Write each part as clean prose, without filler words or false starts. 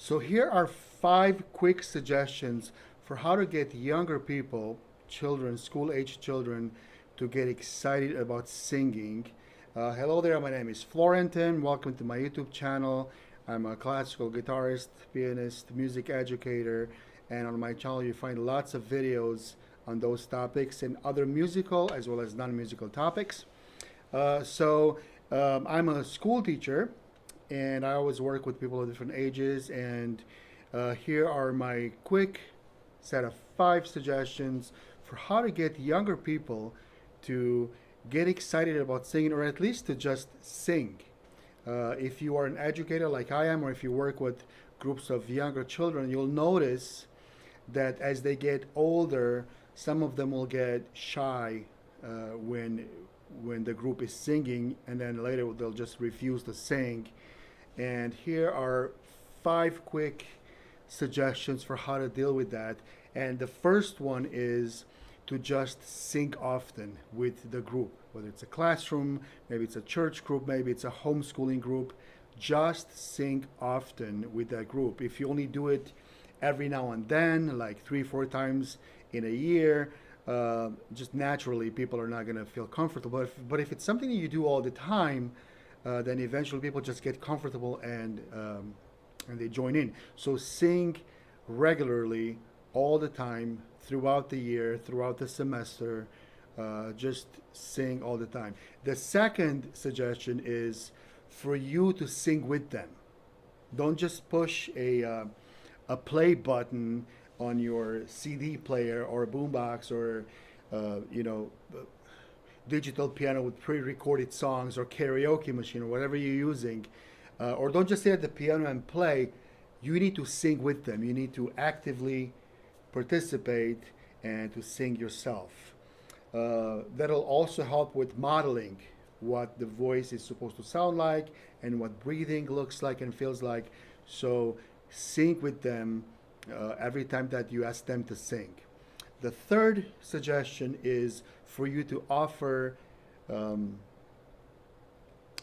So here are 5 quick suggestions for how to get younger people, children, school-age children, to get excited about singing. Hello there, my name is Florentin. Welcome to my YouTube channel. I'm a classical guitarist, pianist, music educator, and on my channel you find lots of videos on those topics and other musical as well as non-musical topics. I'm a school teacher, and I always work with people of different ages. And here are my quick set of 5 suggestions for how to get younger people to get excited about singing, or at least to just sing. If you are an educator like I am, or if you work with groups of younger children, you'll notice that as they get older, some of them will get shy when the group is singing, and then later they'll just refuse to sing. And here are 5 quick suggestions for how to deal with that. And the first one is to just sing often with the group, whether it's a classroom, maybe it's a church group, maybe it's a homeschooling group. Just sing often with that group. If you only do it every now and then, like 3, 4 times in a year, just naturally people are not going to feel comfortable. But if it's something that you do all the time, then eventually people just get comfortable and they join in. So sing regularly, all the time, throughout the year, throughout the semester. Just sing all the time. The second suggestion is for you to sing with them. Don't just push a play button on your CD player or a boombox or digital piano with pre-recorded songs or karaoke machine or whatever you're using, or don't just sit at the piano and play. You need to sing with them. You need to actively participate and to sing yourself. That'll also help with modeling what the voice is supposed to sound like and what breathing looks like and feels like. So sing with them every time that you ask them to sing. The third suggestion is for you to offer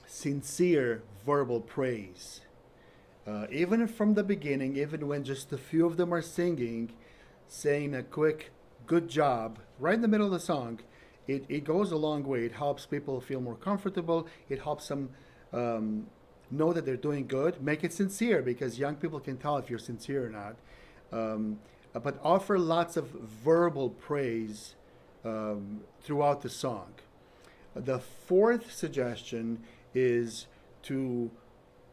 sincere verbal praise. Even from the beginning, even when just a few of them are singing, saying a quick good job right in the middle of the song, it goes a long way. It helps people feel more comfortable. It helps them know that they're doing good. Make it sincere, because young people can tell if you're sincere or not. But offer lots of verbal praise throughout the song. The fourth suggestion is to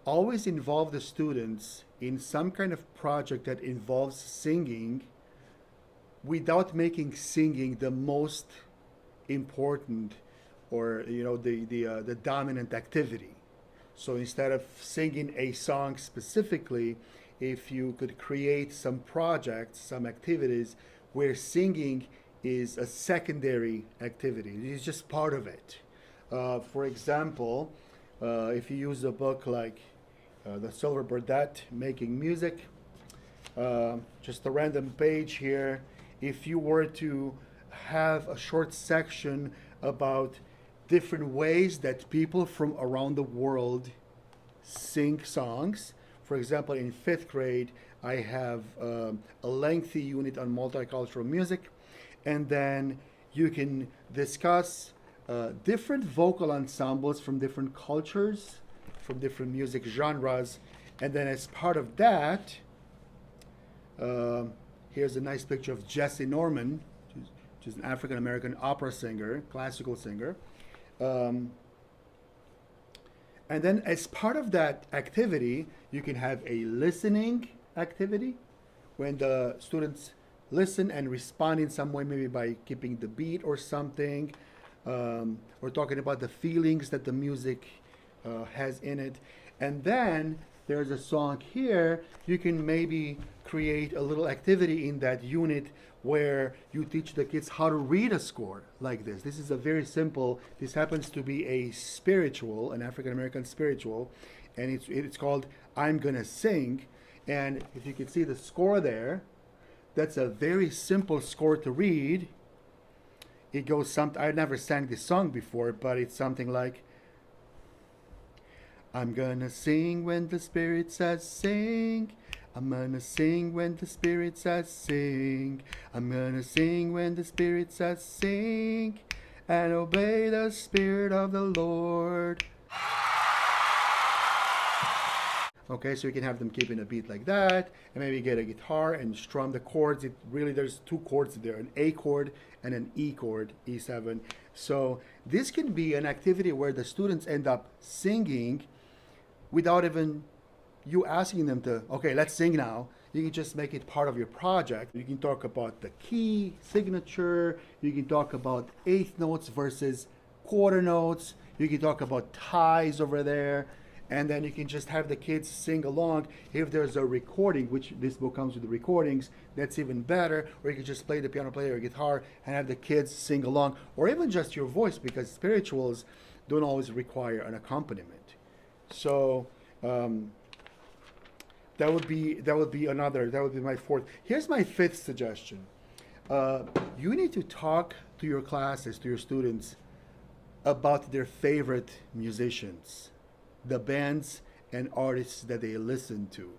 always involve the students in some kind of project that involves singing, without making singing the most important, or the dominant activity. So instead of singing a song specifically, if you could create some projects, some activities where singing is a secondary activity, it's just part of it. For example, if you use a book like The Silver Burdette, Making Music, just a random page here, if you were to have a short section about different ways that people from around the world sing songs. For example, in 5th grade, I have a lengthy unit on multicultural music, and then you can discuss different vocal ensembles from different cultures, from different music genres, and then as part of that, here's a nice picture of Jesse Norman, which is an African-American opera singer, classical singer. And then as part of that activity, you can have a listening activity when the students listen and respond in some way, maybe by keeping the beat or something, or talking about the feelings that the music has in it. And then there's a song here. You can maybe create a little activity in that unit where you teach the kids how to read a score like this. This is a very simple, this happens to be a spiritual, an African American spiritual, and it's called I'm Gonna Sing. And if you can see the score there, that's a very simple score to read. It goes I never sang this song before, but it's something like, I'm gonna sing when the Spirit says sing. I'm gonna sing when the Spirit says sing. I'm gonna sing when the Spirit says sing. And obey the Spirit of the Lord. Okay, so you can have them keeping a beat like that, and maybe get a guitar and strum the chords. It really, there's two chords there, an A chord and an E chord, E7. So this can be an activity where the students end up singing without even you asking them to, okay, let's sing now. You can just make it part of your project. You can talk about the key signature. You can talk about eighth notes versus quarter notes. You can talk about ties over there. And then you can just have the kids sing along. If there's a recording, which this book comes with the recordings, that's even better. Or you can just play the piano, play your guitar, and have the kids sing along. Or even just your voice, because spirituals don't always require an accompaniment. So that would be my fourth. Here's my fifth suggestion. You need to talk to your classes, to your students, about their favorite musicians, the bands and artists that they listen to.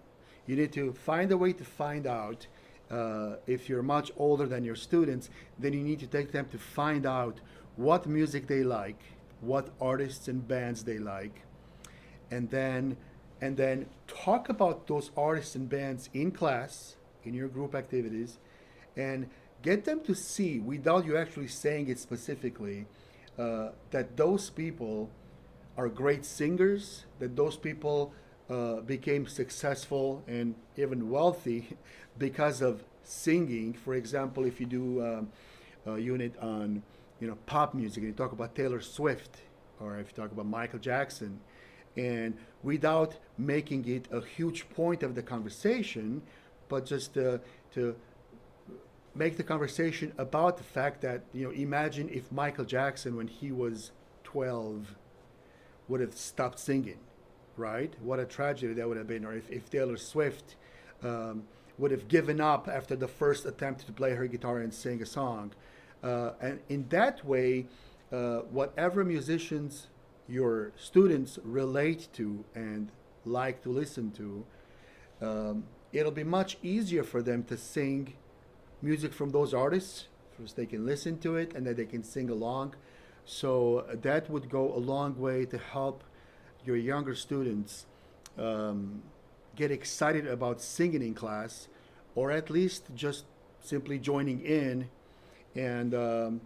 You need to find a way to find out. If you're much older than your students, then you need to take them to find out what music they like, what artists and bands they like, and then talk about those artists and bands in class, in your group activities, and get them to see, without you actually saying it specifically, that those people are great singers, that those people became successful and even wealthy because of singing. For example, if you do a unit on pop music and you talk about Taylor Swift, or if you talk about Michael Jackson, and without making it a huge point of the conversation, but just to make the conversation about the fact that, imagine if Michael Jackson, when he was 12, would have stopped singing, right? What a tragedy that would have been. Or if Taylor Swift would have given up after the first attempt to play her guitar and sing a song. And in that way, whatever musicians your students relate to and like to listen to, it'll be much easier for them to sing music from those artists, because they can listen to it and then they can sing along. So that would go a long way to help your younger students get excited about singing in class, or at least just simply joining in. And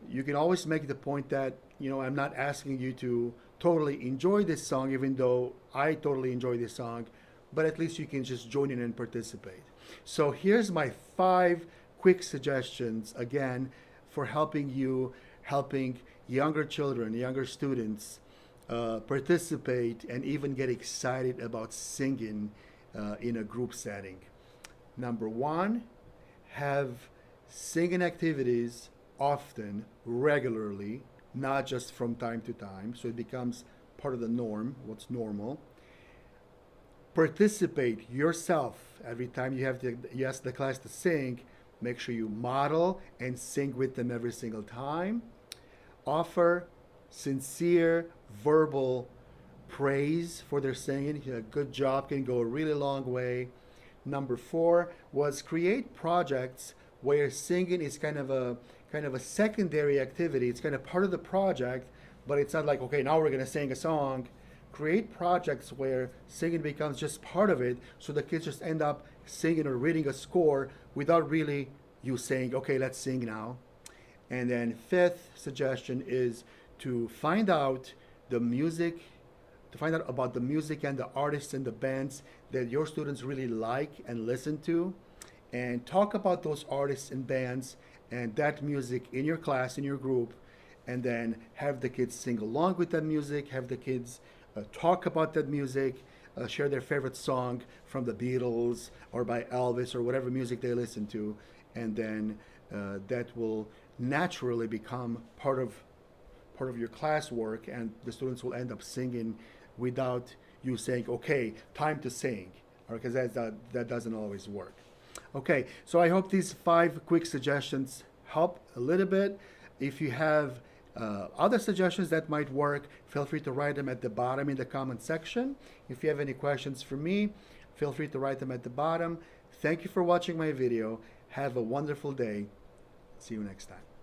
you can always make the point that, I'm not asking you to totally enjoy this song, even though I totally enjoy this song, but at least you can just join in and participate. So here's my 5 quick suggestions, again, for helping younger children, younger students participate and even get excited about singing in a group setting. Number 1, have singing activities often, regularly, not just from time to time, so it becomes part of the norm, what's normal. Participate yourself every time you ask the class to sing. Make sure you model and sing with them every single time. Offer sincere verbal praise for their singing. A good job can go a really long way. Number 4 was create projects where singing is kind of a secondary activity. It's kind of part of the project, but it's not like, okay, now we're going to sing a song. Create projects where singing becomes just part of it, so the kids just end up singing or reading a score without really you saying, okay, let's sing now. And then 5th suggestion is to find out about the music and the artists and the bands that your students really like and listen to, and talk about those artists and bands and that music in your class, in your group, and then have the kids sing along with that music, have the kids talk about that music, share their favorite song from the Beatles or by Elvis or whatever music they listen to, and then that will naturally become part of your classwork, and the students will end up singing without you saying, okay, time to sing, or because that doesn't always work. Okay, so I hope these 5 quick suggestions help a little bit. If you have other suggestions that might work, feel free to write them at the bottom in the comment section. If you have any questions for me, feel free to write them at the bottom. Thank you for watching my video. Have a wonderful day. See you next time.